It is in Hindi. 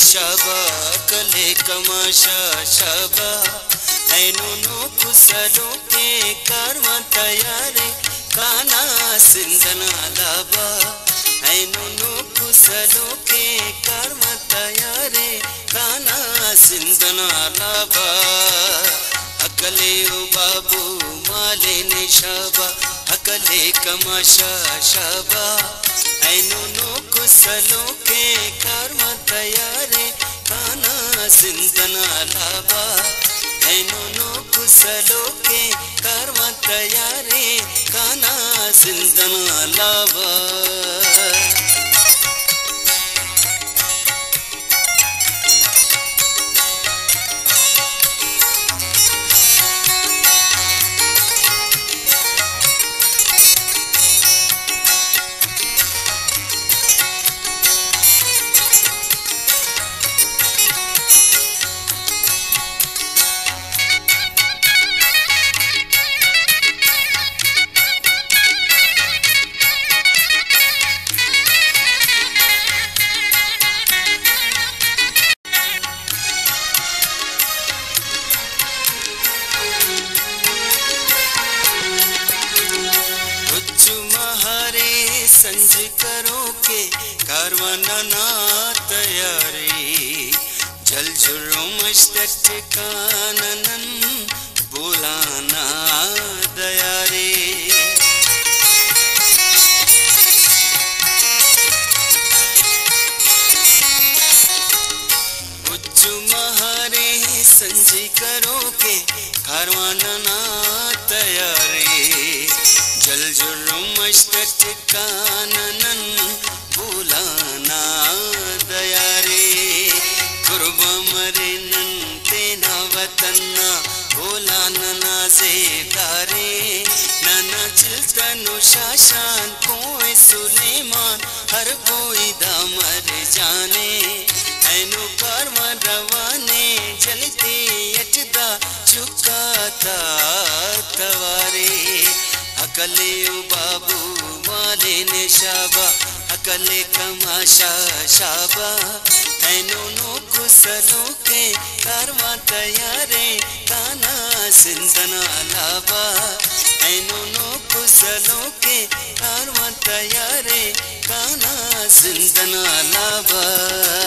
शाबा कले कमाशा शाबा ऐनो कुसलो के कर्म तैयारे काना सिंधना लाबा ऐनो कुसलो के कर्म तैयारे काना सिंधना लाबा अकले ओ बाबू माले ने शाबा अकले कमाशा शाबा ऐनो कुसलो के कर्म तैयारे काना सिंधना लाबा ऐनो कुसलो के कर्म तैयारे काना सिंधना लाबा संज करो के कारवाना तैयारी जल जुर्रो मस्तक कानन बुलाना दयारे उच्च महारे संज करो के कारवाना तैयारी जल जुर्रो मस्तक कानन बुलाना दयारे कुर्बा मरे नंते ना वतना बोलाना से दारे नाना चिल्तनु शासन कोई सुलेमान हर कोई दामर जाने ऐनो कर्म रवाने जलते यटदा चुकाता तवारे अकले ओ बाबू माले ने शाबा अकले कमाशा शाबा ऐनो कुसलो के कर्मा तैयारे काना सिंधना लाबा ऐनो कुसलो के कर्मा तैयारे काना सिंधना लाबा।